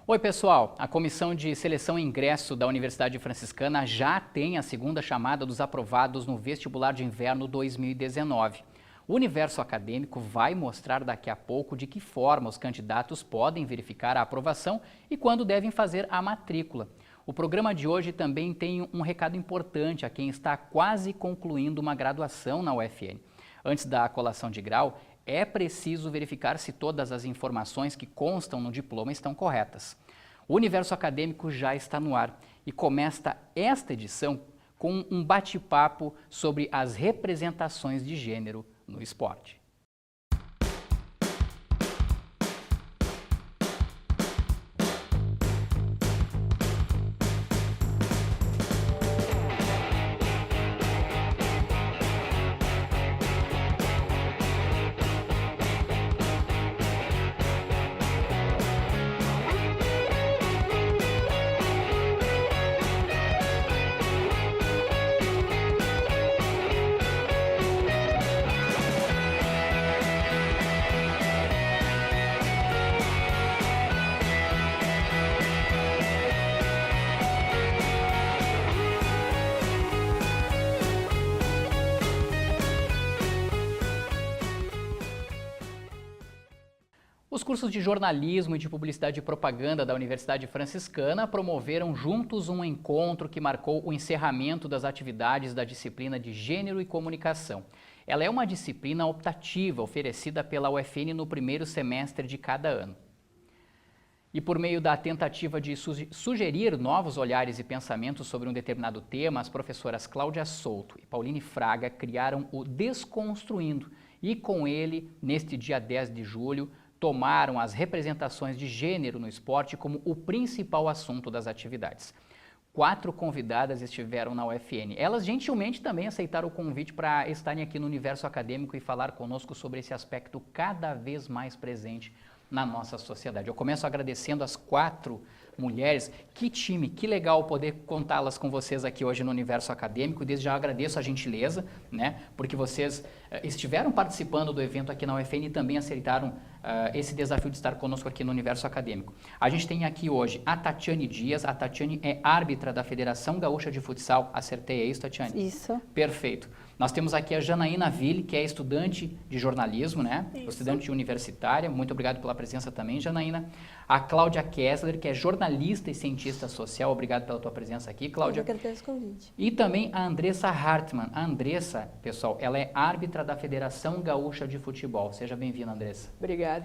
Oi pessoal, a Comissão de Seleção e Ingresso da Universidade Franciscana já tem a segunda chamada dos aprovados no vestibular de inverno 2019. O universo acadêmico vai mostrar daqui a pouco de que forma os candidatos podem verificar a aprovação e quando devem fazer a matrícula. O programa de hoje também tem um recado importante a quem está quase concluindo uma graduação na UFN. Antes da colação de grau, é preciso verificar se todas as informações que constam no diploma estão corretas. O universo acadêmico já está no ar e começa esta edição com um bate-papo sobre as representações de gênero no esporte. Os cursos de jornalismo e de publicidade e propaganda da Universidade Franciscana promoveram juntos um encontro que marcou o encerramento das atividades da disciplina de Gênero e Comunicação. Ela é uma disciplina optativa oferecida pela UFN no primeiro semestre de cada ano. E por meio da tentativa de sugerir novos olhares e pensamentos sobre um determinado tema, as professoras Cláudia Souto e Pauline Fraga criaram o Desconstruindo e com ele, neste dia 10 de julho, tomaram as representações de gênero no esporte como o principal assunto das atividades. 4 convidadas estiveram na UFN. Elas gentilmente também aceitaram o convite para estarem aqui no universo acadêmico e falar conosco sobre esse aspecto cada vez mais presente na nossa sociedade. Eu começo agradecendo as 4 mulheres. Que time, que legal poder contá-las com vocês aqui hoje no universo acadêmico. Desde já agradeço a gentileza, né, porque vocês estiveram participando do evento aqui na UFN e também aceitaram esse desafio de estar conosco aqui no universo acadêmico. A gente tem aqui hoje a Tatiane Dias. A Tatiane é árbitra da Federação Gaúcha de Futsal. Acertei, é isso, Tatiane? Isso. Perfeito. Nós temos aqui a Janaína Ville, que é estudante de jornalismo, né? Isso. Estudante universitária. Muito obrigado pela presença também, Janaína. A Cláudia Kessler, que é jornalista e cientista social. Obrigado pela tua presença aqui, Cláudia. Eu agradeço o convite. E também a Andressa Hartmann. A Andressa, pessoal, ela é árbitra da Federação Gaúcha de Futebol. Seja bem-vinda, Andressa. Obrigada.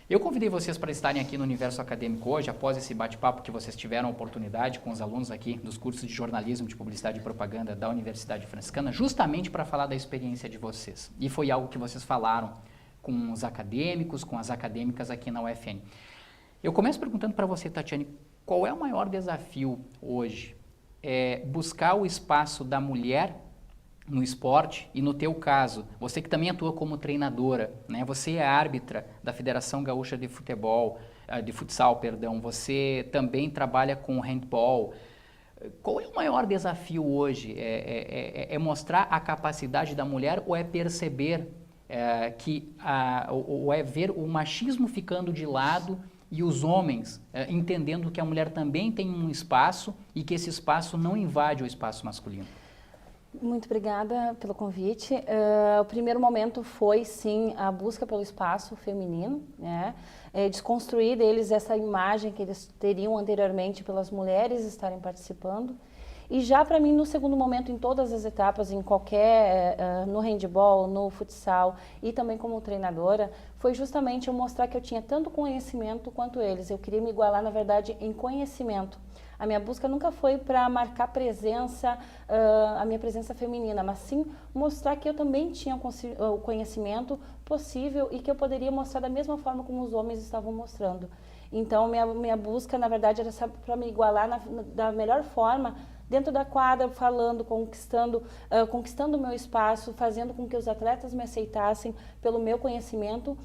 Eu convidei vocês para estarem aqui no Universo Acadêmico hoje, após esse bate-papo que vocês tiveram a oportunidade com os alunos aqui dos cursos de jornalismo, de publicidade e propaganda da Universidade Franciscana, justamente para falar da experiência de vocês. E foi algo que vocês falaram com os acadêmicos, com as acadêmicas aqui na UFN. Eu começo perguntando para você, Tatiane, qual é o maior desafio hoje? É buscar o espaço da mulher no esporte e no teu caso, você que também atua como treinadora, né? Você é árbitra da Federação Gaúcha de Futebol, de Futsal, perdão, você também trabalha com handball. Qual é o maior desafio hoje? É mostrar a capacidade da mulher ou é perceber ou é ver o machismo ficando de lado e os homens entendendo que a mulher também tem um espaço e que esse espaço não invade o espaço masculino? Muito obrigada pelo convite. O primeiro momento foi, sim, a busca pelo espaço feminino, né? Desconstruir deles essa imagem que eles teriam anteriormente pelas mulheres estarem participando. E já para mim, no segundo momento, em todas as etapas, em qualquer, no handball, no futsal e também como treinadora, foi justamente eu mostrar que eu tinha tanto conhecimento quanto eles. Eu queria me igualar, na verdade, em conhecimento. A minha busca nunca foi para marcar presença, a minha presença feminina, mas sim mostrar que eu também tinha o conhecimento possível e que eu poderia mostrar da mesma forma como os homens estavam mostrando. Então, minha busca, na verdade, era para me igualar da melhor forma, dentro da quadra, falando, conquistando o meu espaço, fazendo com que os atletas me aceitassem pelo meu conhecimento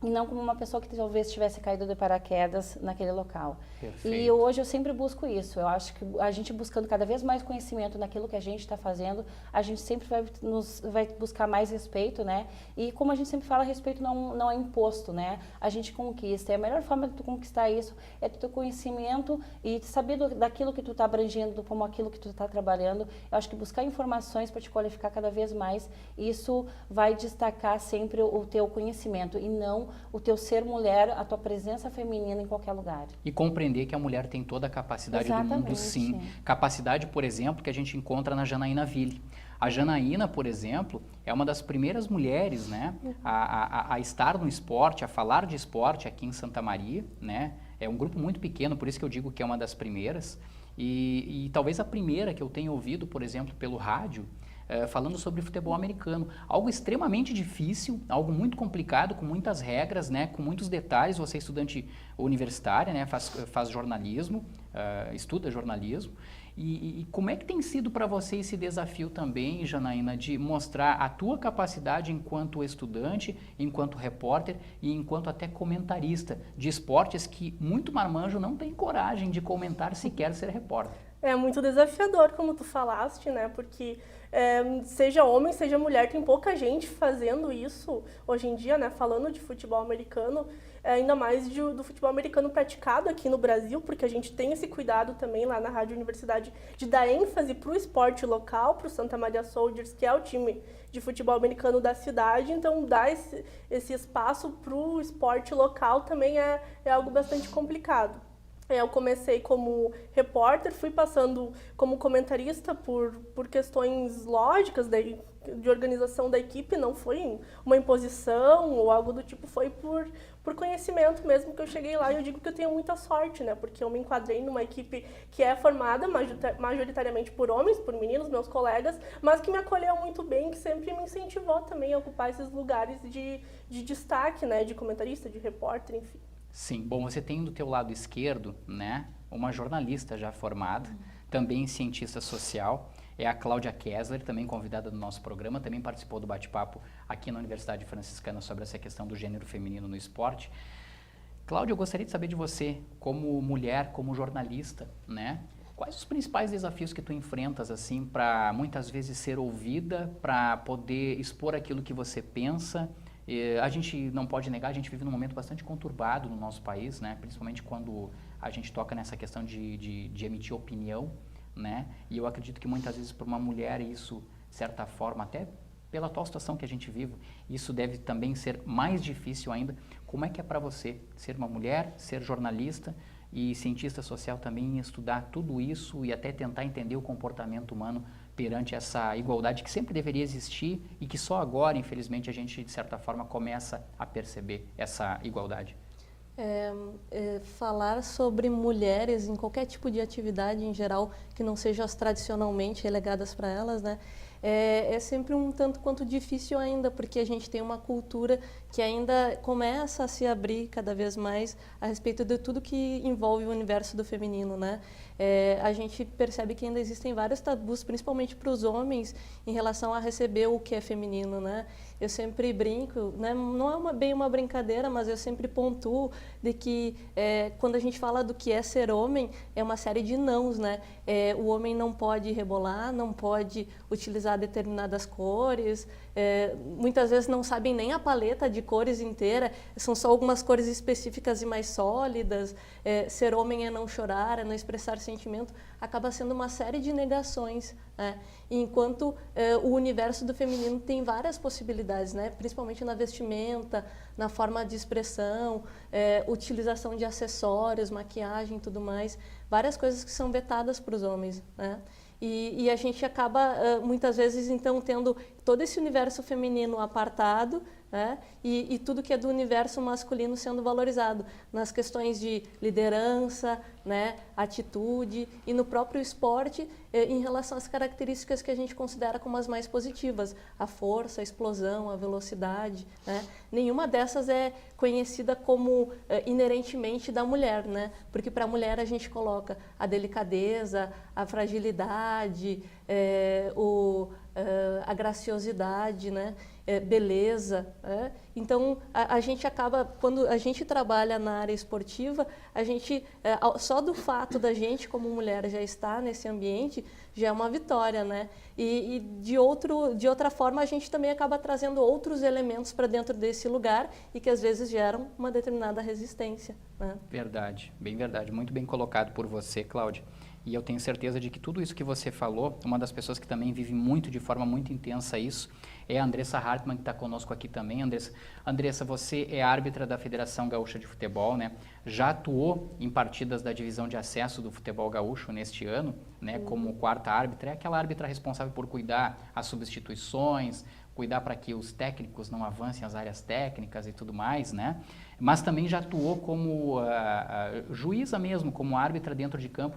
e não como uma pessoa que talvez tivesse caído de paraquedas naquele local. Perfeito. E hoje eu sempre busco isso. Eu acho que a gente buscando cada vez mais conhecimento naquilo que a gente está fazendo, a gente sempre vai buscar mais respeito, né? E como a gente sempre fala, respeito não é imposto, né? A gente conquista. E a melhor forma de tu conquistar isso é tu ter conhecimento e saber daquilo que tu está abrangendo, como aquilo que tu está trabalhando. Eu acho que buscar informações para te qualificar cada vez mais, isso vai destacar sempre o teu conhecimento e não o teu ser mulher, a tua presença feminina em qualquer lugar. E compreender que a mulher tem toda a capacidade do mundo, sim. Capacidade, por exemplo, que a gente encontra na Janaína Ville. A Janaína, por exemplo, é uma das primeiras mulheres, né, a estar no esporte, a falar de esporte aqui em Santa Maria, né? É um grupo muito pequeno, por isso que eu digo que é uma das primeiras. E talvez a primeira que eu tenha ouvido, por exemplo, pelo rádio, falando sobre futebol americano. Algo extremamente difícil, algo muito complicado, com muitas regras, né, com muitos detalhes. Você é estudante universitária, né, faz jornalismo, estuda jornalismo. E como é que tem sido para você esse desafio também, Janaína, de mostrar a tua capacidade enquanto estudante, enquanto repórter e enquanto até comentarista de esportes que muito marmanjo não tem coragem de comentar sequer ser repórter? É muito desafiador, como tu falaste, né? Porque seja homem, seja mulher, tem pouca gente fazendo isso hoje em dia, né? Falando de futebol americano, ainda mais do futebol americano praticado aqui no Brasil, porque a gente tem esse cuidado também lá na Rádio Universidade de dar ênfase para o esporte local, para o Santa Maria Soldiers, que é o time de futebol americano da cidade. Então, dar esse espaço para o esporte local também é algo bastante complicado. Eu comecei como repórter, fui passando como comentarista por questões lógicas de organização da equipe, não foi uma imposição ou algo do tipo, foi por conhecimento mesmo que eu cheguei lá. E eu digo que eu tenho muita sorte, né? Porque eu me enquadrei numa equipe que é formada majoritariamente por homens, por meninos, meus colegas, mas que me acolheu muito bem, que sempre me incentivou também a ocupar esses lugares de destaque, né? De comentarista, de repórter, enfim. Sim, bom, você tem do teu lado esquerdo, né, uma jornalista já formada, também cientista social, é a Cláudia Kessler, também convidada do nosso programa, também participou do bate-papo aqui na Universidade Franciscana sobre essa questão do gênero feminino no esporte. Cláudia, eu gostaria de saber de você, como mulher, como jornalista, né, quais os principais desafios que tu enfrentas, assim, para muitas vezes ser ouvida, para poder expor aquilo que você pensa? A gente não pode negar, a gente vive num momento bastante conturbado no nosso país, né? Principalmente quando a gente toca nessa questão de emitir opinião, né? E eu acredito que muitas vezes para uma mulher isso, de certa forma, até pela atual situação que a gente vive, isso deve também ser mais difícil ainda. Como é que é para você ser uma mulher, ser jornalista e cientista social também, estudar tudo isso e até tentar entender o comportamento humano perante essa igualdade que sempre deveria existir e que só agora, infelizmente, a gente, de certa forma, começa a perceber essa igualdade? Falar sobre mulheres em qualquer tipo de atividade em geral que não seja as tradicionalmente relegadas para elas, né? É sempre um tanto quanto difícil ainda, porque a gente tem uma cultura que ainda começa a se abrir cada vez mais a respeito de tudo que envolve o universo do feminino, né? A gente percebe que ainda existem vários tabus, principalmente para os homens, em relação a receber o que é feminino, né? Eu sempre brinco, né? Não é bem uma brincadeira, mas eu sempre pontuo de que quando a gente fala do que é ser homem, é uma série de nãos, né? O homem não pode rebolar, não pode utilizar determinadas cores, muitas vezes não sabem nem a paleta de cores inteira, são só algumas cores específicas e mais sólidas. Ser homem é não chorar, é não expressar sentimento, acaba sendo uma série de negações, né? Enquanto o universo do feminino tem várias possibilidades, né? Principalmente na vestimenta, na forma de expressão, utilização de acessórios, maquiagem e tudo mais, várias coisas que são vetadas para os homens, né? E a gente acaba, muitas vezes, então, tendo todo esse universo feminino apartado, né? E tudo que é do universo masculino sendo valorizado nas questões de liderança, né? Atitude e no próprio esporte em relação às características que a gente considera como as mais positivas, a força, a explosão, a velocidade, né? Nenhuma dessas é conhecida como inerentemente da mulher, né? Porque para a mulher a gente coloca a delicadeza, a fragilidade, a graciosidade, né? beleza. Né? Então, a gente acaba, quando a gente trabalha na área esportiva, a gente, só do fato da gente como mulher já estar nesse ambiente, já é uma vitória, né? E de outra forma, a gente também acaba trazendo outros elementos para dentro desse lugar e que às vezes geram uma determinada resistência. Né? Verdade, bem verdade. Muito bem colocado por você, Cláudia. E eu tenho certeza de que tudo isso que você falou, uma das pessoas que também vive muito, de forma muito intensa isso, é a Andressa Hartmann, que está conosco aqui também. Andressa, você é árbitra da Federação Gaúcha de Futebol, né? Já atuou em partidas da divisão de acesso do futebol gaúcho neste ano, né? Como quarta árbitra. É aquela árbitra responsável por cuidar as substituições, cuidar para que os técnicos não avancem as áreas técnicas e tudo mais, né? Mas também já atuou como juíza mesmo, como árbitra dentro de campo,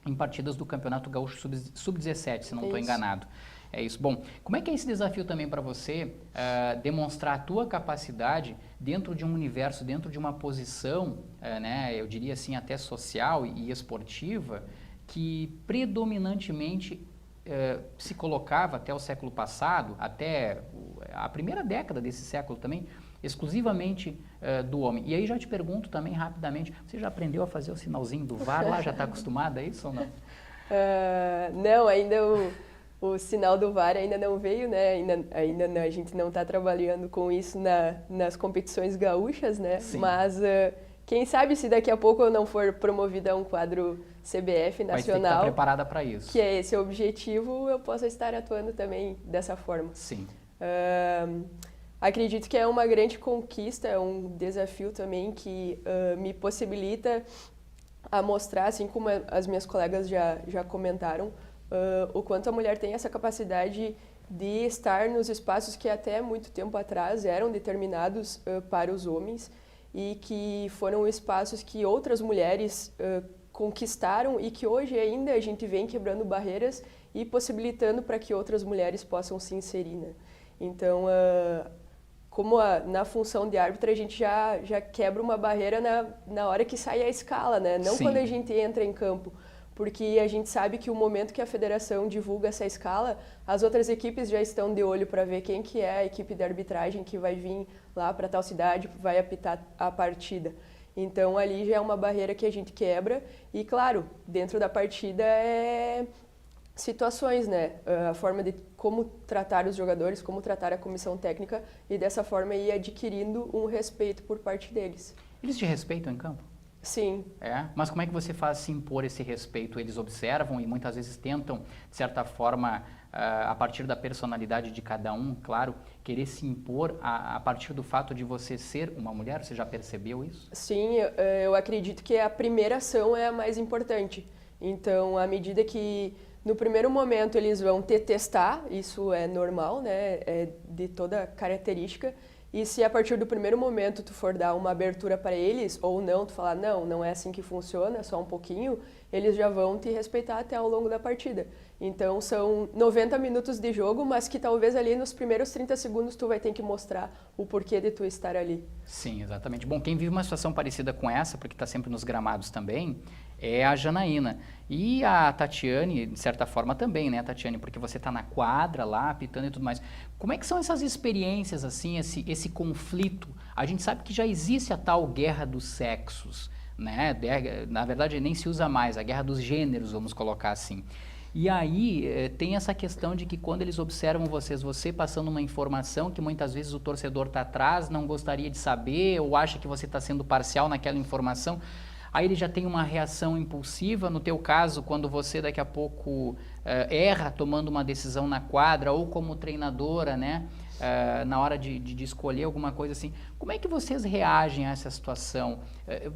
em partidas do Campeonato Gaúcho Sub-17, se não estou enganado. É isso. Bom, como é que é esse desafio também para você demonstrar a tua capacidade dentro de um universo, dentro de uma posição, né, eu diria assim, até social e esportiva, que predominantemente se colocava até o século passado, até a primeira década desse século também, exclusivamente do homem. E aí já te pergunto também rapidamente, você já aprendeu a fazer o sinalzinho do VAR lá? Já está acostumada a isso ou não? Não, ainda o sinal do VAR ainda não veio, né? Ainda não, a gente não está trabalhando com isso nas competições gaúchas, né? Sim. Mas quem sabe se daqui a pouco eu não for promovida a um quadro CBF nacional, Mas tem que estar preparada para isso. que é esse o objetivo, eu possa estar atuando também dessa forma. Sim. Acredito que é uma grande conquista, é um desafio também que me possibilita a mostrar, assim como as minhas colegas já comentaram, o quanto a mulher tem essa capacidade de estar nos espaços que até muito tempo atrás eram determinados para os homens e que foram espaços que outras mulheres conquistaram e que hoje ainda a gente vem quebrando barreiras e possibilitando para que outras mulheres possam se inserir, né? Então, como na função de árbitra, a gente já quebra uma barreira na hora que sai a escala, né? Não Sim. quando a gente entra em campo. Porque a gente sabe que o momento que a federação divulga essa escala, as outras equipes já estão de olho para ver quem que é a equipe de arbitragem que vai vir lá para tal cidade, vai apitar a partida. Então, ali já é uma barreira que a gente quebra. E, claro, dentro da partida é situações, né? A forma de como tratar os jogadores, como tratar a comissão técnica e dessa forma ir adquirindo um respeito por parte deles. Eles te respeitam em campo? Sim. Mas como é que você faz se impor esse respeito? Eles observam e muitas vezes tentam, de certa forma, a partir da personalidade de cada um, claro, querer se impor a partir do fato de você ser uma mulher? Você já percebeu isso? Sim, eu acredito que a primeira ação é a mais importante. Então, à medida que no primeiro momento eles vão te testar, isso é normal, né? É de toda característica. E se a partir do primeiro momento tu for dar uma abertura para eles, ou não, tu falar, não é assim que funciona, só um pouquinho, eles já vão te respeitar até ao longo da partida. Então são 90 minutos de jogo, mas que talvez ali nos primeiros 30 segundos tu vai ter que mostrar o porquê de tu estar ali. Sim, exatamente. Bom, quem vive uma situação parecida com essa, porque está sempre nos gramados também, é a Janaína. E a Tatiane, de certa forma, também, né, Tatiane? Porque você está na quadra lá, apitando e tudo mais. Como é que são essas experiências, assim, esse conflito? A gente sabe que já existe a tal guerra dos sexos, né? Na verdade, nem se usa mais, a guerra dos gêneros, vamos colocar assim. E aí tem essa questão de que quando eles observam você passando uma informação que muitas vezes o torcedor está atrás, não gostaria de saber, ou acha que você está sendo parcial naquela informação, aí ele já tem uma reação impulsiva. No teu caso, quando você daqui a pouco erra tomando uma decisão na quadra, ou como treinadora, né, na hora de escolher alguma coisa assim, como é que vocês reagem a essa situação?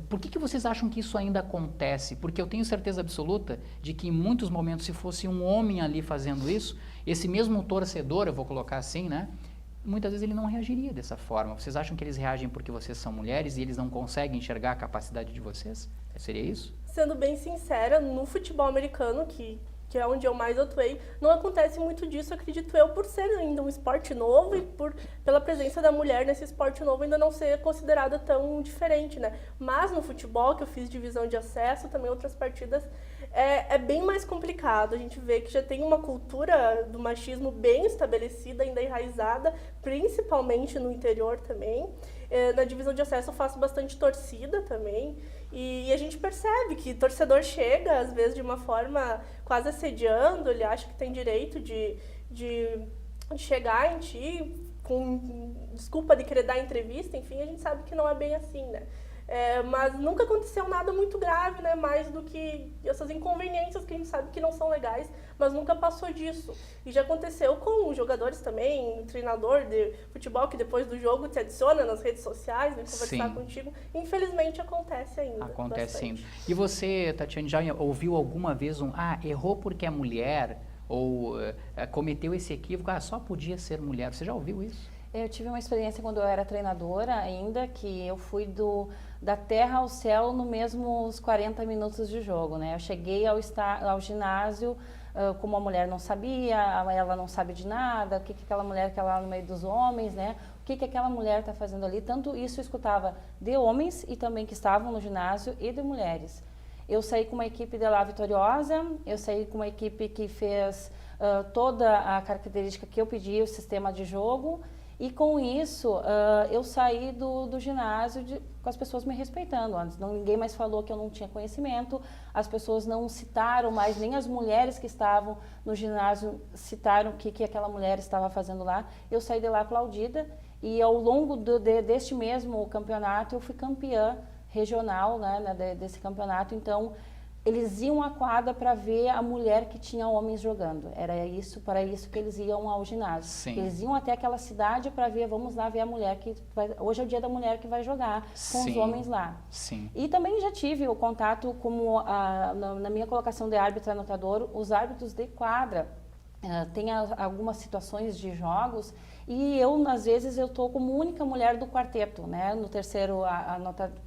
Por que vocês acham que isso ainda acontece? Porque eu tenho certeza absoluta de que em muitos momentos, se fosse um homem ali fazendo isso, esse mesmo torcedor, eu vou colocar assim, né, muitas vezes ele não reagiria dessa forma. Vocês acham que eles reagem porque vocês são mulheres e eles não conseguem enxergar a capacidade de vocês? Seria isso? Sendo bem sincera, no futebol americano, que é onde eu mais atuei, não acontece muito disso, acredito eu, por ser ainda um esporte novo e pela presença da mulher nesse esporte novo ainda não ser considerada tão diferente, né? Mas no futebol, que eu fiz divisão de acesso, também outras partidas, é bem mais complicado. A gente vê que já tem uma cultura do machismo bem estabelecida, ainda enraizada, principalmente no interior também. Na divisão de acesso eu faço bastante torcida também, e a gente percebe que torcedor chega, às vezes, de uma forma quase assediando, ele acha que tem direito de chegar em ti com desculpa de querer dar entrevista, enfim, a gente sabe que não é bem assim, né? Mas nunca aconteceu nada muito grave, né? Mais do que essas inconveniências que a gente sabe que não são legais, mas nunca passou disso. E já aconteceu com jogadores também, um treinador de futebol que depois do jogo te adiciona nas redes sociais, vem conversar Sim. contigo. Infelizmente acontece ainda. Acontece sim. bastante. E você, Tatiane, já ouviu alguma vez errou porque é mulher? Ou cometeu esse equívoco, só podia ser mulher? Você já ouviu isso? Eu tive uma experiência quando eu era treinadora ainda, que eu fui da terra ao céu no mesmos 40 minutos de jogo, né? Eu cheguei ao ginásio, como a mulher não sabia, ela não sabe de nada, o que aquela mulher que é lá no meio dos homens, né? O que aquela mulher está fazendo ali? Tanto isso eu escutava de homens e também que estavam no ginásio e de mulheres. Eu saí com uma equipe de lá vitoriosa, eu saí com uma equipe que fez toda a característica que eu pedi, o sistema de jogo, e com isso eu saí do ginásio com as pessoas me respeitando. Antes ninguém mais falou que eu não tinha conhecimento, as pessoas não citaram mais, nem as mulheres que estavam no ginásio citaram o que aquela mulher estava fazendo lá. Eu saí de lá aplaudida e ao longo deste mesmo campeonato eu fui campeã regional, né, desse campeonato. Então eles iam à quadra para ver a mulher que tinha homens jogando. Era isso, para isso que eles iam ao ginásio. Sim. Eles iam até aquela cidade para ver, vamos lá ver a mulher que hoje é o dia da mulher que vai jogar com os Sim. homens lá. Sim. E também já tive o contato na minha colocação de árbitro anotador, os árbitros de quadra. Tem algumas situações de jogos e eu, às vezes, eu estou como única mulher do quarteto, né? No terceiro,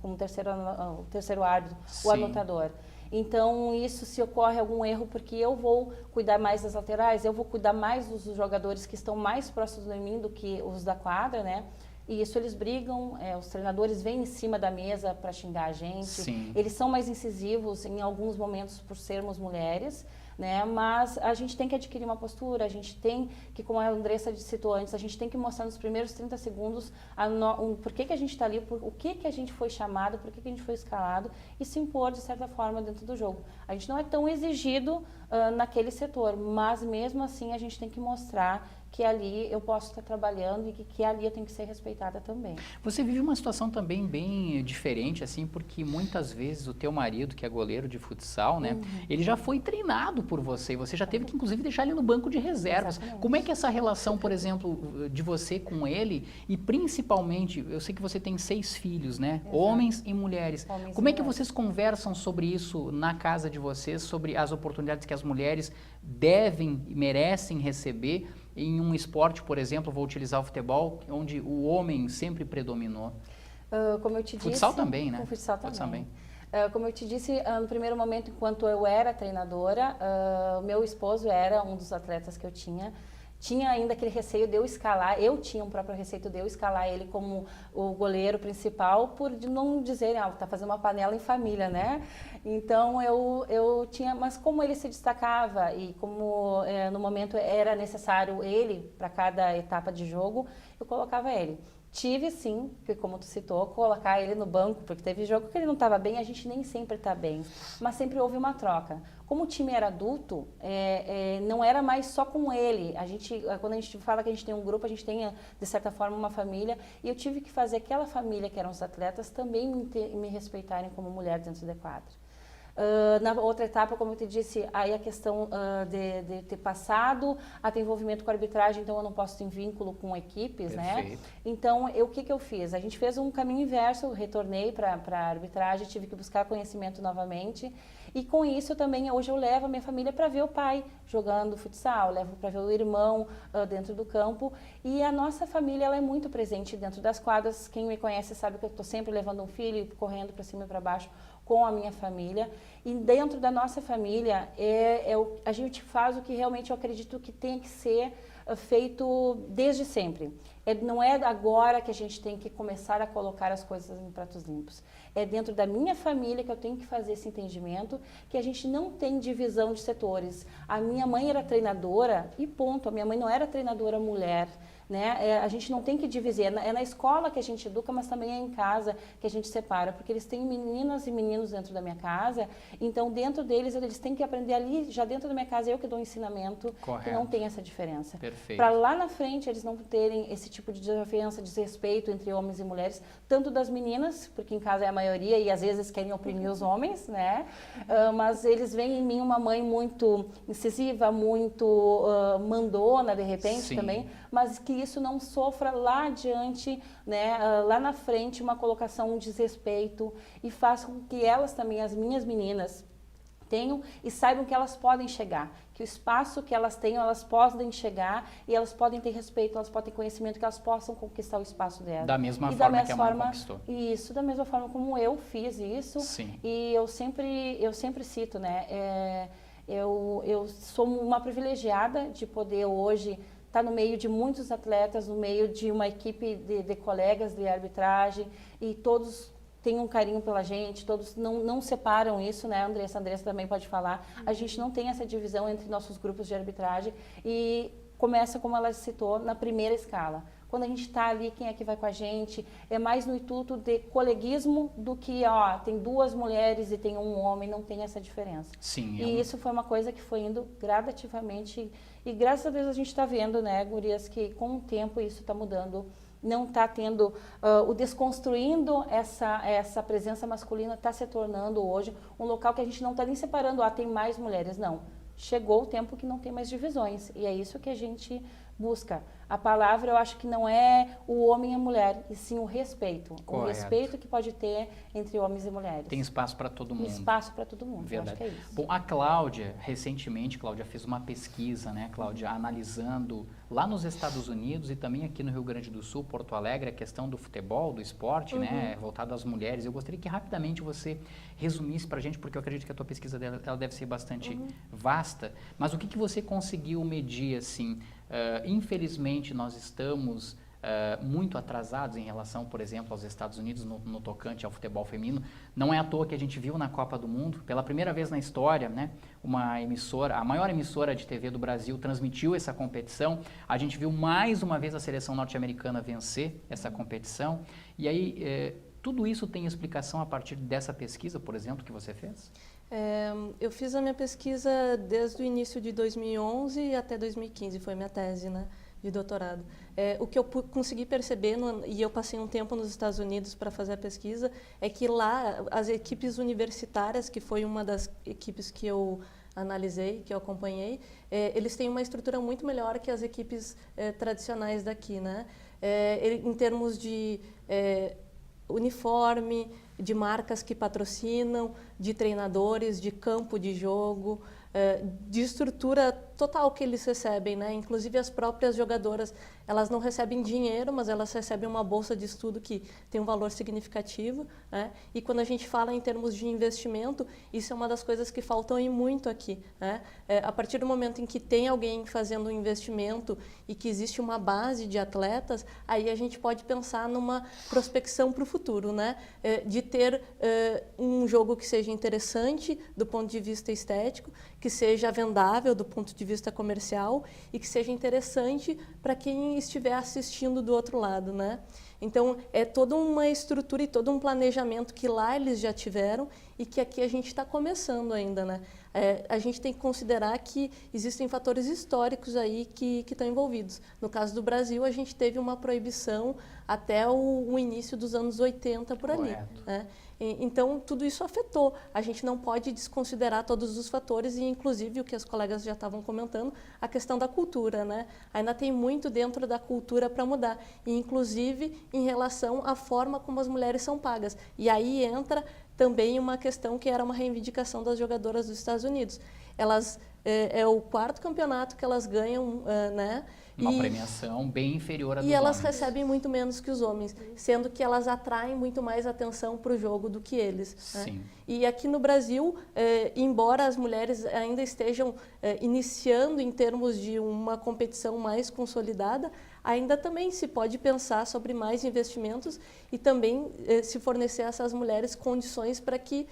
como terceiro árbitro, Sim. o anotador. Então, isso se ocorre algum erro, porque eu vou cuidar mais das laterais, eu vou cuidar mais dos jogadores que estão mais próximos de mim do que os da quadra, né? E isso eles brigam, os treinadores vêm em cima da mesa para xingar a gente. Sim. Eles são mais incisivos em alguns momentos por sermos mulheres, né? Mas a gente tem que adquirir uma postura, a gente tem que, como a Andressa citou antes, a gente tem que mostrar nos primeiros 30 segundos por que a gente está ali, o que a gente foi chamado, por que a gente foi escalado e se impor de certa forma dentro do jogo. A gente não é tão exigido naquele setor, mas mesmo assim a gente tem que mostrar que ali eu posso estar trabalhando e que ali eu tenho que ser respeitada também. Você vive uma situação também bem diferente, assim, porque muitas vezes o teu marido, que é goleiro de futsal, né, ele já foi treinado por você e você já teve que, inclusive, deixar ele no banco de reservas. Exatamente. Como é que é essa relação, por exemplo, de você com ele e principalmente, eu sei que você tem 6 filhos, né, Exato. Homens e mulheres. Homens e Como é que mulheres. vocês conversam sobre isso na casa de vocês, sobre as oportunidades que as mulheres devem e merecem receber em um esporte, por exemplo, vou utilizar o futebol, onde o homem sempre predominou? Como eu te disse... Futsal também, né? O futsal também. Futsal também. Como eu te disse, no primeiro momento, enquanto eu era treinadora, o meu esposo era um dos atletas que eu tinha. Tinha ainda aquele receio de eu escalar, eu tinha um próprio receio de eu escalar ele como o goleiro principal, por não dizer, tá fazendo uma panela em família, né? Então eu tinha, mas como ele se destacava e como no momento era necessário ele para cada etapa de jogo, eu colocava ele. Tive sim, que como tu citou, colocar ele no banco, porque teve jogo que ele não estava bem, a gente nem sempre está bem, mas sempre houve uma troca. Como o time era adulto, não era mais só com ele. Quando a gente fala que a gente tem um grupo, a gente tem, de certa forma, uma família, e eu tive que fazer aquela família que eram os atletas também me respeitarem como mulher dentro da quadra. Na outra etapa, como eu te disse, aí a questão de ter passado a ter envolvimento com a arbitragem, então eu não posso ter vínculo com equipes, Perfeito. né? Então, o que eu fiz? A gente fez um caminho inverso, eu retornei para a arbitragem, tive que buscar conhecimento novamente, e com isso também, hoje eu levo a minha família para ver o pai jogando futsal, levo para ver o irmão dentro do campo, e a nossa família ela é muito presente dentro das quadras. Quem me conhece sabe que eu estou sempre levando um filho e correndo para cima e para baixo com a minha família, e dentro da nossa família a gente faz o que realmente eu acredito que tem que ser feito desde sempre. Não é agora que a gente tem que começar a colocar as coisas em pratos limpos. É dentro da minha família que eu tenho que fazer esse entendimento, que a gente não tem divisão de setores. A minha mãe era treinadora e ponto. A minha mãe não era treinadora mulher. Né? A gente não tem que dividir, é na escola que a gente educa, mas também é em casa que a gente separa, porque eles têm meninas e meninos dentro da minha casa, então dentro deles eles têm que aprender ali, já dentro da minha casa eu que dou ensinamento, que não tem essa diferença. Para lá na frente eles não terem esse tipo de desafiança, desrespeito entre homens e mulheres, tanto das meninas, porque em casa é a maioria e às vezes querem oprimir os homens, né? Mas eles veem em mim uma mãe muito incisiva, muito mandona de repente também, mas que isso não sofra lá adiante, né, lá na frente, uma colocação, um desrespeito, e faça com que elas também, as minhas meninas, tenham e saibam que elas podem chegar, que o espaço que elas tenham, elas podem chegar e elas podem ter respeito, elas podem ter conhecimento, que elas possam conquistar o espaço delas. Da mesma forma que a mãe conquistou. Isso, da mesma forma como eu fiz isso. Sim. E eu sempre cito, né, eu sou uma privilegiada de poder hoje estar no meio de muitos atletas, no meio de uma equipe de colegas de arbitragem, e todos têm um carinho pela gente, todos não separam isso, né, Andressa? A Andressa também pode falar. A gente não tem essa divisão entre nossos grupos de arbitragem e começa, como ela citou, na primeira escala. Quando a gente está ali, quem é que vai com a gente? É mais no intuito de coleguismo do que, tem duas mulheres e tem um homem, não tem essa diferença. Sim. E isso foi uma coisa que foi indo gradativamente, e graças a Deus a gente está vendo, né, gurias, que com o tempo isso está mudando, não está tendo, o desconstruindo essa presença masculina, está se tornando hoje um local que a gente não está nem separando, tem mais mulheres, não. Chegou o tempo que não tem mais divisões, e é isso que a gente busca. A palavra, eu acho que não é o homem e a mulher, e sim o respeito. Correto. O respeito que pode ter entre homens e mulheres. Tem espaço para todo mundo. Espaço para todo mundo, Verdade. eu acho que é isso. Bom, a Cláudia, recentemente, Cláudia fez uma pesquisa, né, Cláudia, analisando lá nos Estados Unidos e também aqui no Rio Grande do Sul, Porto Alegre, a questão do futebol, do esporte, né, voltado às mulheres. Eu gostaria que rapidamente você resumisse para a gente, porque eu acredito que a tua pesquisa dela, ela deve ser bastante vasta, mas o que você conseguiu medir, assim? Infelizmente, nós estamos muito atrasados em relação, por exemplo, aos Estados Unidos no tocante ao futebol feminino. Não é à toa que a gente viu na Copa do Mundo, pela primeira vez na história, né, uma emissora, a maior emissora de TV do Brasil, transmitiu essa competição. A gente viu mais uma vez a seleção norte-americana vencer essa competição. E aí, tudo isso tem explicação a partir dessa pesquisa, por exemplo, que você fez? Eu fiz a minha pesquisa desde o início de 2011 até 2015, foi minha tese, né, de doutorado. O que eu consegui perceber, e eu passei um tempo nos Estados Unidos para fazer a pesquisa, é que lá as equipes universitárias, que foi uma das equipes que eu analisei, que eu acompanhei, eles têm uma estrutura muito melhor que as equipes tradicionais daqui, né? Em termos de uniforme, de marcas que patrocinam, de treinadores, de campo de jogo, de estrutura total que eles recebem, né? Inclusive as próprias jogadoras, elas não recebem dinheiro, mas elas recebem uma bolsa de estudo que tem um valor significativo, né? E quando a gente fala em termos de investimento, isso é uma das coisas que faltam e muito aqui, né? A partir do momento em que tem alguém fazendo um investimento e que existe uma base de atletas, aí a gente pode pensar numa prospecção para o futuro, né? De ter um jogo que seja interessante do ponto de vista estético, que seja vendável do ponto de vista comercial e que seja interessante para quem estiver assistindo do outro lado, né? Então, é toda uma estrutura e todo um planejamento que lá eles já tiveram e que aqui a gente está começando ainda, né? A gente tem que considerar que existem fatores históricos aí que estão envolvidos. No caso do Brasil, a gente teve uma proibição até o início dos anos 80 por ali, né? Então, tudo isso afetou. A gente não pode desconsiderar todos os fatores e, inclusive, o que as colegas já estavam comentando, a questão da cultura, né? Ainda tem muito dentro da cultura para mudar, e, inclusive, em relação à forma como as mulheres são pagas. E aí entra também uma questão que era uma reivindicação das jogadoras dos Estados Unidos. Elas é o 4º campeonato que elas ganham, né? Uma premiação bem inferior à dos E elas homens. recebem muito menos que os homens, sendo que elas atraem muito mais atenção para o jogo do que eles. Sim. Né? E aqui no Brasil, embora as mulheres ainda estejam iniciando em termos de uma competição mais consolidada, ainda também se pode pensar sobre mais investimentos e também se fornecer a essas mulheres condições para que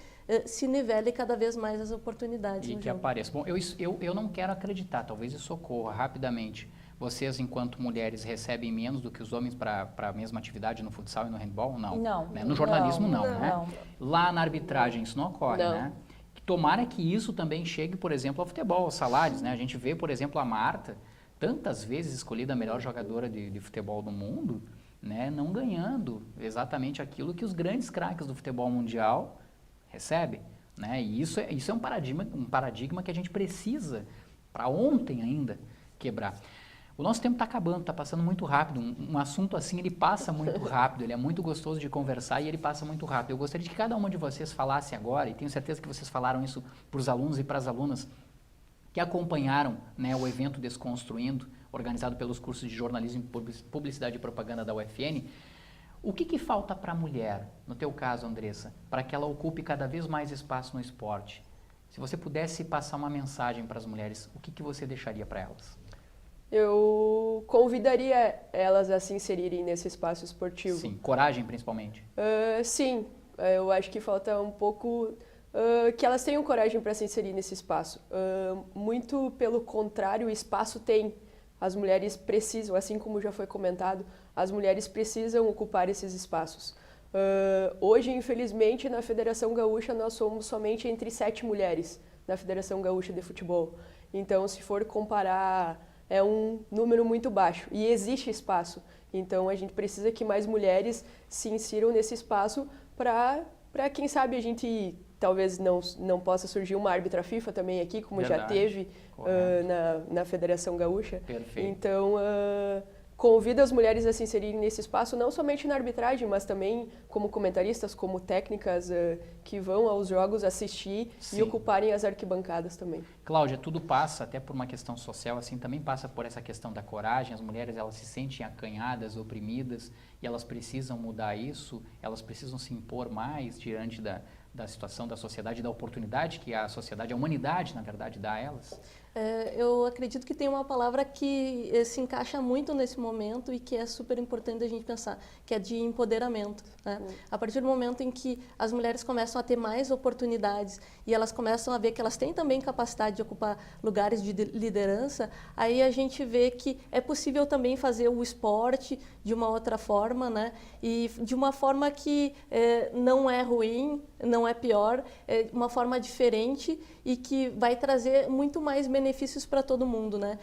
se nivele cada vez mais as oportunidades E no que jogo. apareça. Bom, eu não quero acreditar, talvez isso ocorra rapidamente. Vocês, enquanto mulheres, recebem menos do que os homens para a mesma atividade no futsal e no handball? Não. Não. Né? No jornalismo, não, Não. né? Não. Lá na arbitragem isso não ocorre, Não. né? Tomara que isso também chegue, por exemplo, ao futebol, aos salários, né? A gente vê, por exemplo, a Marta, tantas vezes escolhida a melhor jogadora de futebol do mundo, né? Não ganhando exatamente aquilo que os grandes craques do futebol mundial recebem, né? E isso é um paradigma que a gente precisa, para ontem ainda, quebrar. O nosso tempo está acabando, está passando muito rápido. Um assunto assim, ele passa muito rápido, ele é muito gostoso de conversar e ele passa muito rápido. Eu gostaria de que cada uma de vocês falasse agora, e tenho certeza que vocês falaram isso para os alunos e para as alunas que acompanharam, né, o evento Desconstruindo, organizado pelos cursos de jornalismo, publicidade e propaganda da UFN. O que falta para a mulher, no teu caso, Andressa, para que ela ocupe cada vez mais espaço no esporte? Se você pudesse passar uma mensagem para as mulheres, o que você deixaria para elas? Eu convidaria elas a se inserirem nesse espaço esportivo. Sim, coragem principalmente. Sim, eu acho que falta um pouco que elas tenham coragem para se inserir nesse espaço. Muito pelo contrário, o espaço tem. As mulheres precisam, assim como já foi comentado, as mulheres precisam ocupar esses espaços. Hoje, infelizmente, na Federação Gaúcha, nós somos somente entre 7 mulheres na Federação Gaúcha de Futebol. Então, se for comparar, é um número muito baixo e existe espaço. Então, a gente precisa que mais mulheres se insiram nesse espaço para quem sabe, a gente talvez não possa surgir uma árbitra FIFA também aqui, como Verdade. já teve na Federação Gaúcha. Perfeito. Então, convido as mulheres a se inserirem nesse espaço, não somente na arbitragem, mas também como comentaristas, como técnicas que vão aos jogos assistir Sim. e ocuparem as arquibancadas também. Cláudia, tudo passa, até por uma questão social, assim, também passa por essa questão da coragem. As mulheres, elas se sentem acanhadas, oprimidas, e elas precisam mudar isso, elas precisam se impor mais diante da situação da sociedade, da oportunidade que a sociedade, a humanidade, na verdade, dá a elas. Eu acredito que tem uma palavra que se encaixa muito nesse momento e que é super importante a gente pensar, que é de empoderamento. Né? A partir do momento em que as mulheres começam a ter mais oportunidades e elas começam a ver que elas têm também capacidade de ocupar lugares de liderança, aí a gente vê que é possível também fazer o esporte de uma outra forma, né? E de uma forma que não é ruim, não é pior, é uma forma diferente e que vai trazer muito mais benefícios para todo mundo, né?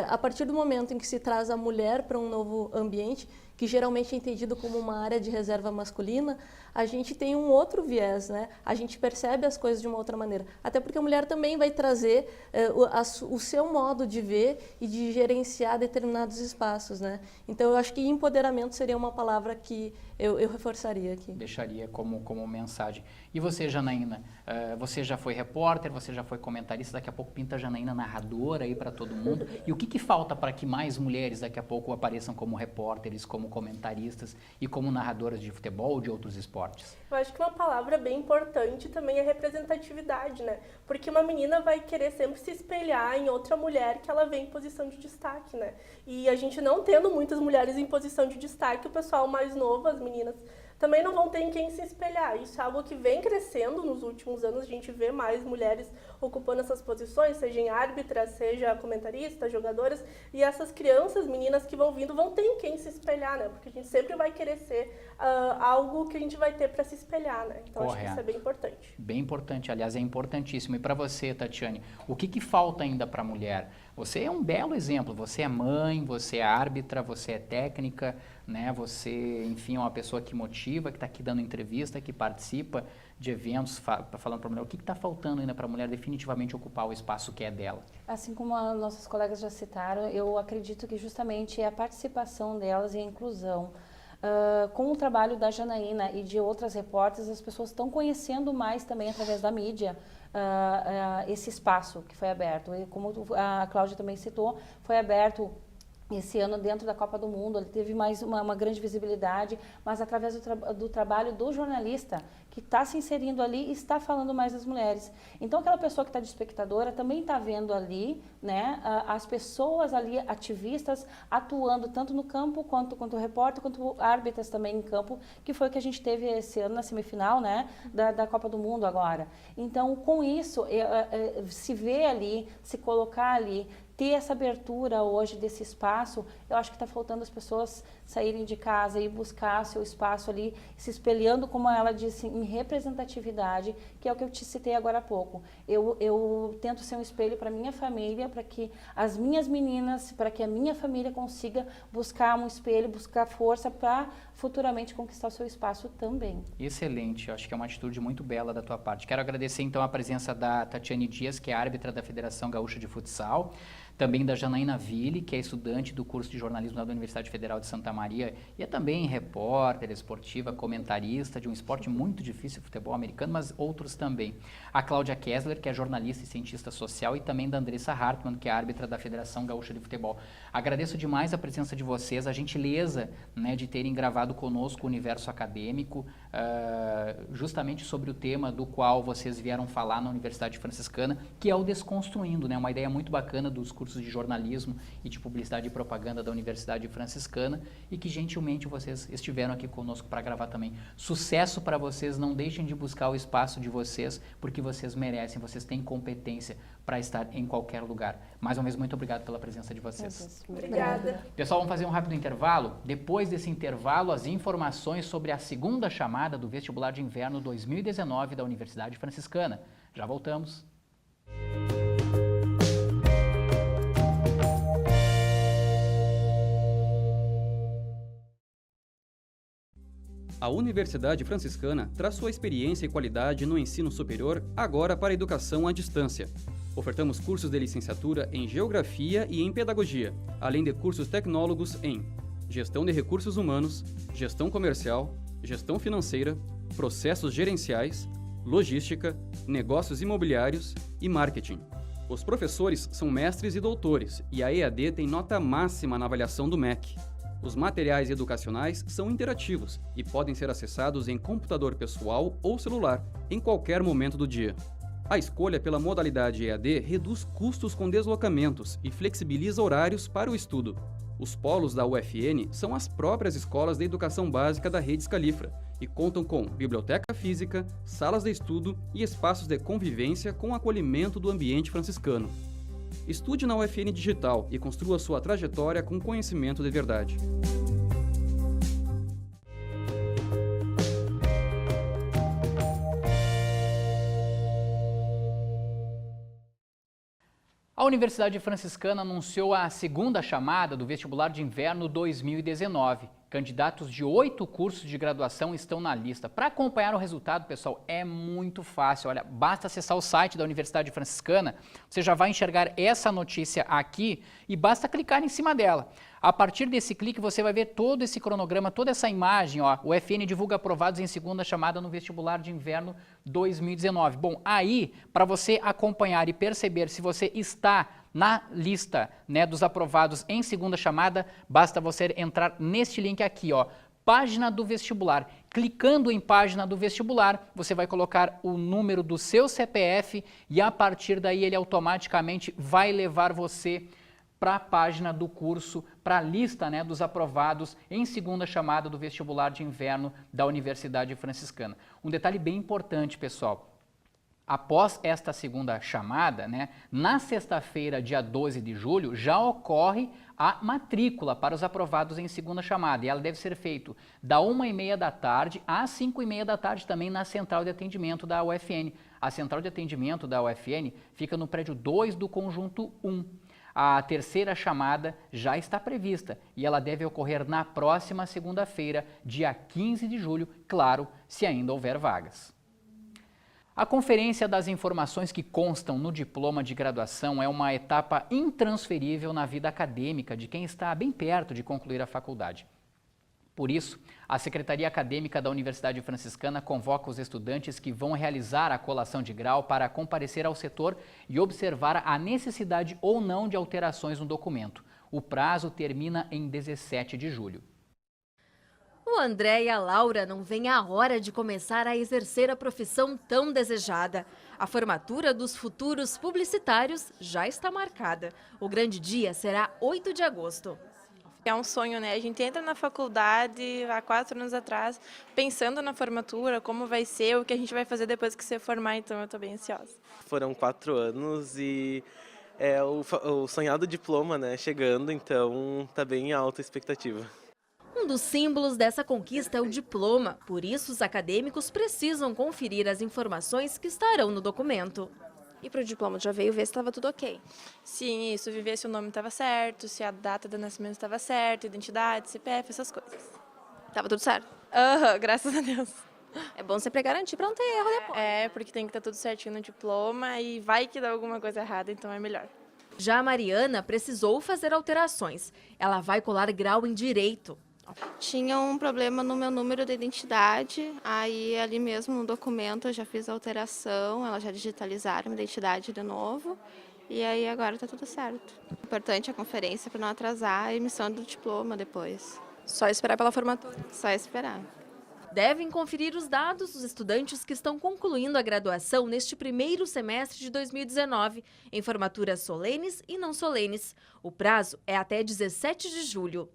A partir do momento em que se traz a mulher para um novo ambiente, que geralmente é entendido como uma área de reserva masculina, a gente tem um outro viés, né? A gente percebe as coisas de uma outra maneira. Até porque a mulher também vai trazer o seu modo de ver e de gerenciar determinados espaços, né? Então, eu acho que empoderamento seria uma palavra que eu reforçaria aqui. Deixaria como mensagem. E você, Janaína, você já foi repórter, você já foi comentarista, daqui a pouco pinta a Janaína narradora aí para todo mundo. E o que falta para que mais mulheres daqui a pouco apareçam como repórteres, como comentaristas e como narradoras de futebol ou de outros esportes? Eu acho que uma palavra bem importante também é representatividade, né? Porque uma menina vai querer sempre se espelhar em outra mulher que ela vê em posição de destaque, né? E a gente não tendo muitas mulheres em posição de destaque, o pessoal mais novo, as meninas, também não vão ter em quem se espelhar. Isso é algo que vem crescendo nos últimos anos, a gente vê mais mulheres ocupando essas posições, seja em árbitra, seja comentarista, jogadoras, e essas crianças, meninas que vão vindo, vão ter em quem se espelhar, né? Porque a gente sempre vai querer ser algo que a gente vai ter para se espelhar, né? Então, acho que isso é bem importante. Bem importante, aliás, é importantíssimo. E para você, Tatiane, o que falta ainda para a mulher? Você é um belo exemplo, você é mãe, você é árbitra, você é técnica, né? Você, enfim, é uma pessoa que motiva, que está aqui dando entrevista, que participa de eventos, falando para a mulher. O que está faltando ainda para a mulher definitivamente ocupar o espaço que é dela? Assim como nossos colegas já citaram, eu acredito que justamente é a participação delas e a inclusão. com o trabalho da Janaína e de outras repórteres, as pessoas estão conhecendo mais também através da mídia esse espaço que foi aberto. E como a Cláudia também citou, foi aberto esse ano dentro da Copa do Mundo, ele teve mais uma grande visibilidade, mas através do trabalho do jornalista que está se inserindo ali e está falando mais das mulheres. Então aquela pessoa que está de espectadora também está vendo ali, né, as pessoas ali, ativistas, atuando tanto no campo quanto o repórter, quanto árbitras também em campo, que foi o que a gente teve esse ano na semifinal, né, da Copa do Mundo agora. Então com isso, se ver ali, se colocar ali, ter essa abertura hoje desse espaço, eu acho que está faltando as pessoas saírem de casa e buscar seu espaço ali, se espelhando, como ela disse, em representatividade, que é o que eu te citei agora há pouco. Eu tento ser um espelho para minha família, para que as minhas meninas, para que a minha família consiga buscar um espelho, buscar força para futuramente conquistar o seu espaço também. Excelente, eu acho que é uma atitude muito bela da tua parte. Quero agradecer então a presença da Tatiane Dias, que é árbitra da Federação Gaúcha de Futsal, também da Janaína Ville, que é estudante do curso de jornalismo da Universidade Federal de Santa Maria e é também repórter esportiva, comentarista de um esporte muito difícil, futebol americano, mas outros também. A Cláudia Kessler, que é jornalista e cientista social, e também da Andressa Hartmann, que é árbitra da Federação Gaúcha de Futebol. Agradeço demais a presença de vocês, a gentileza, né, de terem gravado conosco o Universo Acadêmico, justamente sobre o tema do qual vocês vieram falar na Universidade Franciscana, que é o Desconstruindo, né, uma ideia muito bacana dos cursos de jornalismo e de publicidade e propaganda da Universidade Franciscana, e que gentilmente vocês estiveram aqui conosco para gravar também. Sucesso para vocês, não deixem de buscar o espaço de vocês, porque vocês merecem, vocês têm competência para estar em qualquer lugar. Mais uma vez, muito obrigado pela presença de vocês. Obrigada. Pessoal, vamos fazer um rápido intervalo. Depois desse intervalo, as informações sobre a segunda chamada do vestibular de inverno 2019 da Universidade Franciscana. Já voltamos. A Universidade Franciscana traz sua experiência e qualidade no ensino superior agora para a educação à distância. Ofertamos cursos de licenciatura em Geografia e em Pedagogia, além de cursos tecnólogos em Gestão de Recursos Humanos, Gestão Comercial, Gestão Financeira, Processos Gerenciais, Logística, Negócios Imobiliários e Marketing. Os professores são mestres e doutores e a EAD tem nota máxima na avaliação do MEC. Os materiais educacionais são interativos e podem ser acessados em computador pessoal ou celular, em qualquer momento do dia. A escolha pela modalidade EAD reduz custos com deslocamentos e flexibiliza horários para o estudo. Os polos da UFN são as próprias escolas de educação básica da Rede Scalifra e contam com biblioteca física, salas de estudo e espaços de convivência com acolhimento do ambiente franciscano. Estude na UFN Digital e construa sua trajetória com conhecimento de verdade. A Universidade Franciscana anunciou a segunda chamada do vestibular de inverno 2019. Candidatos de 8 cursos de graduação estão na lista. Para acompanhar o resultado, pessoal, é muito fácil. Olha, basta acessar o site da Universidade Franciscana, você já vai enxergar essa notícia aqui e basta clicar em cima dela. A partir desse clique, você vai ver todo esse cronograma, toda essa imagem. Ó, o FN divulga aprovados em segunda chamada no vestibular de inverno 2019. Bom, aí, para você acompanhar e perceber se você está na lista, né, dos aprovados em segunda chamada, basta você entrar neste link aqui, ó, página do vestibular. Clicando em página do vestibular, você vai colocar o número do seu CPF e a partir daí ele automaticamente vai levar você para a página do curso, para a lista, né, dos aprovados em segunda chamada do vestibular de inverno da Universidade Franciscana. Um detalhe bem importante, pessoal. Após esta segunda chamada, né, na sexta-feira, dia 12 de julho, já ocorre a matrícula para os aprovados em segunda chamada. E ela deve ser feita da 1h30 da tarde às 5h30 da tarde também na central de atendimento da UFN. A central de atendimento da UFN fica no prédio 2 do conjunto 1. A terceira chamada já está prevista e ela deve ocorrer na próxima segunda-feira, dia 15 de julho, claro, se ainda houver vagas. A conferência das informações que constam no diploma de graduação é uma etapa intransferível na vida acadêmica de quem está bem perto de concluir a faculdade. Por isso, a Secretaria Acadêmica da Universidade Franciscana convoca os estudantes que vão realizar a colação de grau para comparecer ao setor e observar a necessidade ou não de alterações no documento. O prazo termina em 17 de julho. O André e a Laura não veem a hora de começar a exercer a profissão tão desejada. A formatura dos futuros publicitários já está marcada. O grande dia será 8 de agosto. É um sonho, né? A gente entra na faculdade há 4 anos atrás, pensando na formatura, como vai ser, o que a gente vai fazer depois que se formar, então eu estou bem ansiosa. Foram 4 anos e é o sonhado diploma, né, chegando, então tá bem alta a expectativa. Um dos símbolos dessa conquista é o diploma, por isso os acadêmicos precisam conferir as informações que estarão no documento. E para o diploma, já veio ver se estava tudo ok? Sim, isso, ver se o nome estava certo, se a data de nascimento estava certa, identidade, CPF, essas coisas. Tava tudo certo? Graças a Deus. É bom sempre garantir para não ter erro depois. É, porque tem que estar tudo certinho no diploma e vai que dá alguma coisa errada, então é melhor. Já a Mariana precisou fazer alterações. Ela vai colar grau em Direito. Tinha um problema no meu número de identidade, aí ali mesmo no documento eu já fiz a alteração, elas já digitalizaram a identidade de novo, e aí agora está tudo certo. Importante a conferência para não atrasar a emissão do diploma depois. Só esperar pela formatura. Só esperar. Devem conferir os dados dos estudantes que estão concluindo a graduação neste primeiro semestre de 2019, em formaturas solenes e não solenes. O prazo é até 17 de julho.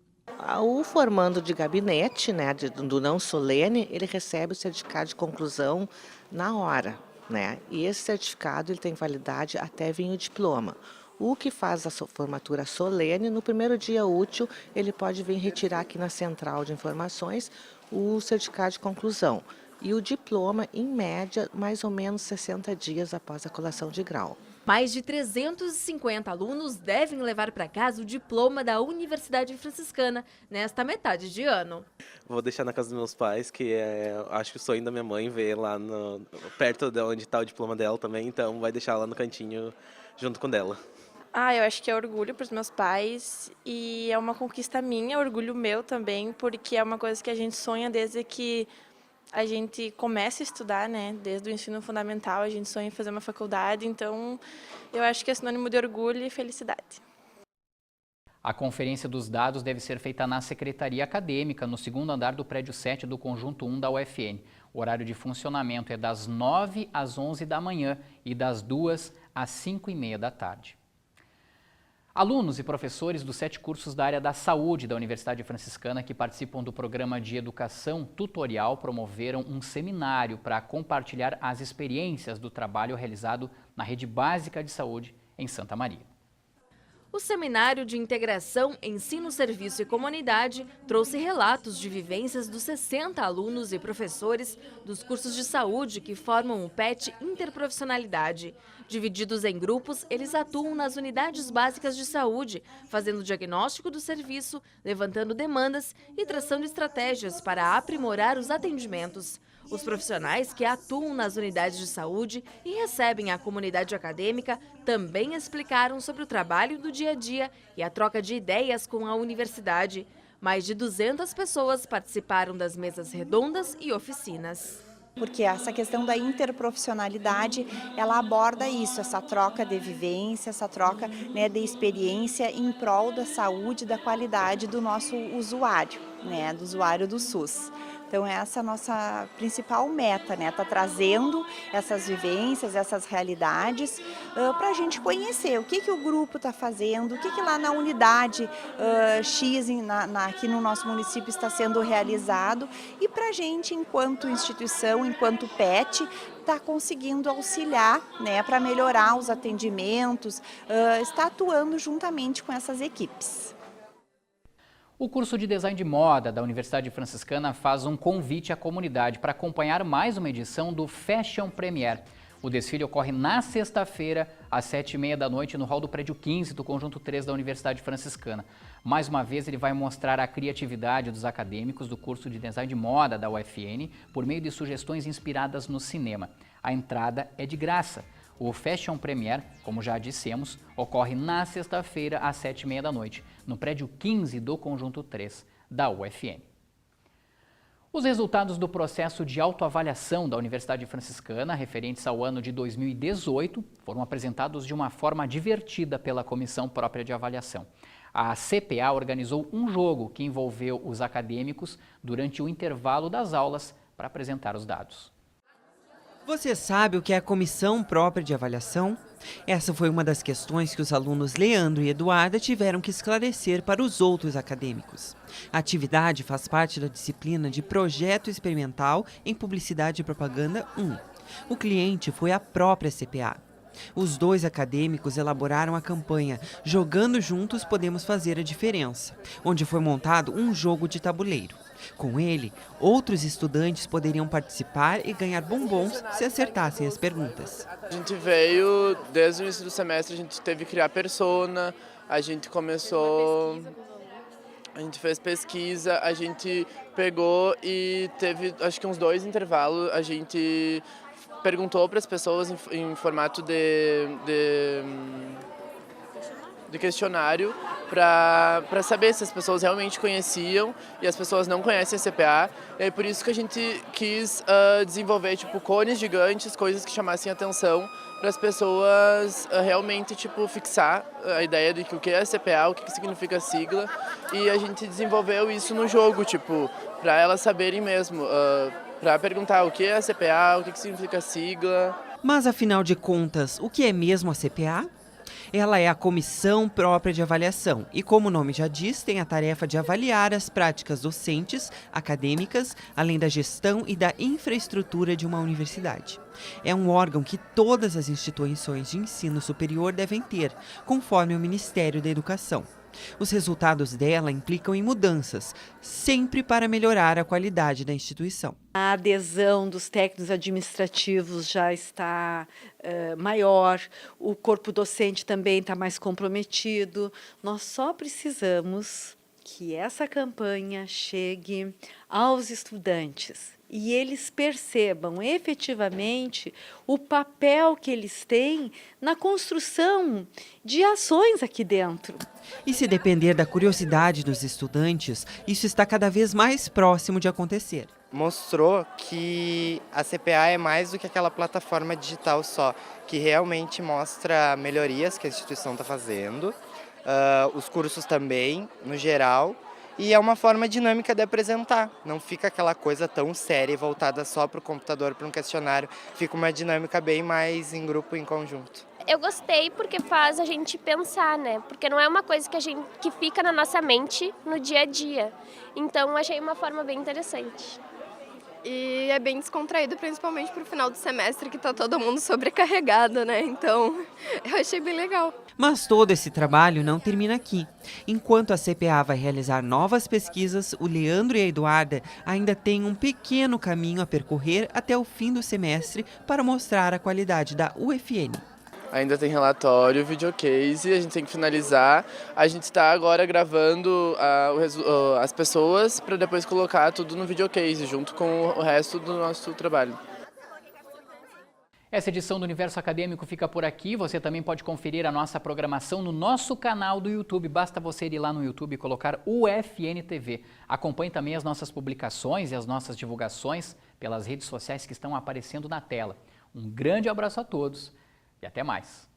O formando de gabinete, né, do não solene, ele recebe o certificado de conclusão na hora, né? E esse certificado ele tem validade até vir o diploma. O que faz a formatura solene, no primeiro dia útil, ele pode vir retirar aqui na central de informações o certificado de conclusão. E o diploma, em média, mais ou menos 60 dias após a colação de grau. Mais de 350 alunos devem levar para casa o diploma da Universidade Franciscana nesta metade de ano. Vou deixar na casa dos meus pais, que acho que o sonho da minha mãe ver lá perto de onde está o diploma dela também, então vai deixar lá no cantinho junto com dela. Eu acho que é orgulho para os meus pais e é uma conquista minha, orgulho meu também, porque é uma coisa que a gente sonha desde que a gente começa a estudar, né? Desde o ensino fundamental, a gente sonha em fazer uma faculdade, então eu acho que é sinônimo de orgulho e felicidade. A conferência dos dados deve ser feita na Secretaria Acadêmica, no segundo andar do prédio 7 do Conjunto 1 da UFN. O horário de funcionamento é das 9 às 11 da manhã e das 2 às 5h30 da tarde. Alunos e professores dos 7 cursos da área da saúde da Universidade Franciscana que participam do programa de educação tutorial promoveram um seminário para compartilhar as experiências do trabalho realizado na rede básica de saúde em Santa Maria. O Seminário de Integração, Ensino, Serviço e Comunidade trouxe relatos de vivências dos 60 alunos e professores dos cursos de saúde que formam o PET Interprofissionalidade. Divididos em grupos, eles atuam nas unidades básicas de saúde, fazendo diagnóstico do serviço, levantando demandas e traçando estratégias para aprimorar os atendimentos. Os profissionais que atuam nas unidades de saúde e recebem a comunidade acadêmica também explicaram sobre o trabalho do dia a dia e a troca de ideias com a universidade. Mais de 200 pessoas participaram das mesas redondas e oficinas. Porque essa questão da interprofissionalidade, ela aborda isso, essa troca de vivência, essa troca, né, de experiência em prol da saúde e da qualidade do nosso usuário, né, do usuário do SUS. Então essa é a nossa principal meta, né? Tá trazendo essas vivências, essas realidades para a gente conhecer o que o grupo está fazendo, o que lá na unidade X aqui no nosso município está sendo realizado e para a gente, enquanto instituição, enquanto PET, está conseguindo auxiliar, né, para melhorar os atendimentos, está atuando juntamente com essas equipes. O curso de Design de Moda da Universidade Franciscana faz um convite à comunidade para acompanhar mais uma edição do Fashion Premiere. O desfile ocorre na sexta-feira, às 7h30 da noite, no hall do prédio 15 do Conjunto 3 da Universidade Franciscana. Mais uma vez, ele vai mostrar a criatividade dos acadêmicos do curso de Design de Moda da UFN por meio de sugestões inspiradas no cinema. A entrada é de graça. O Fashion Premiere, como já dissemos, ocorre na sexta-feira, às 7h30 da noite, no prédio 15 do Conjunto 3 da UFN. Os resultados do processo de autoavaliação da Universidade Franciscana, referentes ao ano de 2018, foram apresentados de uma forma divertida pela Comissão Própria de Avaliação. A CPA organizou um jogo que envolveu os acadêmicos durante o intervalo das aulas para apresentar os dados. Você sabe o que é a Comissão Própria de Avaliação? Essa foi uma das questões que os alunos Leandro e Eduarda tiveram que esclarecer para os outros acadêmicos. A atividade faz parte da disciplina de Projeto Experimental em Publicidade e Propaganda 1. O cliente foi a própria CPA. Os dois acadêmicos elaboraram a campanha Jogando Juntos Podemos Fazer a Diferença, onde foi montado um jogo de tabuleiro. Com ele, outros estudantes poderiam participar e ganhar bombons se acertassem as perguntas. A gente veio, desde o início do semestre, a gente teve que criar persona, a gente fez pesquisa, a gente pegou e teve, acho que uns 2 intervalos, a gente perguntou para as pessoas em formato de questionário para saber se as pessoas realmente conheciam e as pessoas não conhecem a CPA. E é por isso que a gente quis desenvolver cones gigantes, coisas que chamassem atenção para as pessoas realmente fixar a ideia de o que é a CPA, o que significa a sigla. E a gente desenvolveu isso no jogo, para elas saberem mesmo, para perguntar o que é a CPA, o que significa a sigla. Mas afinal de contas, o que é mesmo a CPA? Ela é a Comissão Própria de Avaliação e, como o nome já diz, tem a tarefa de avaliar as práticas docentes, acadêmicas, além da gestão e da infraestrutura de uma universidade. É um órgão que todas as instituições de ensino superior devem ter, conforme o Ministério da Educação. Os resultados dela implicam em mudanças, sempre para melhorar a qualidade da instituição. A adesão dos técnicos administrativos já está maior, o corpo docente também está mais comprometido. Nós só precisamos que essa campanha chegue aos estudantes e eles percebam efetivamente o papel que eles têm na construção de ações aqui dentro. E se depender da curiosidade dos estudantes, isso está cada vez mais próximo de acontecer. Mostrou que a CPA é mais do que aquela plataforma digital só, que realmente mostra melhorias que a instituição está fazendo, os cursos também, no geral, e é uma forma dinâmica de apresentar. Não fica aquela coisa tão séria e voltada só para o computador, para um questionário. Fica uma dinâmica bem mais em grupo, em conjunto. Eu gostei porque faz a gente pensar, né? Porque não é uma coisa que fica na nossa mente no dia a dia. Então, achei uma forma bem interessante. E é bem descontraído, principalmente para o final do semestre, que está todo mundo sobrecarregado, né? Então, eu achei bem legal. Mas todo esse trabalho não termina aqui. Enquanto a CPA vai realizar novas pesquisas, o Leandro e a Eduarda ainda têm um pequeno caminho a percorrer até o fim do semestre para mostrar a qualidade da UFN. Ainda tem relatório, videocase, a gente tem que finalizar. A gente está agora gravando as pessoas para depois colocar tudo no videocase, junto com o resto do nosso trabalho. Essa edição do Universo Acadêmico fica por aqui. Você também pode conferir a nossa programação no nosso canal do YouTube. Basta você ir lá no YouTube e colocar UFN TV. Acompanhe também as nossas publicações e as nossas divulgações pelas redes sociais que estão aparecendo na tela. Um grande abraço a todos e até mais.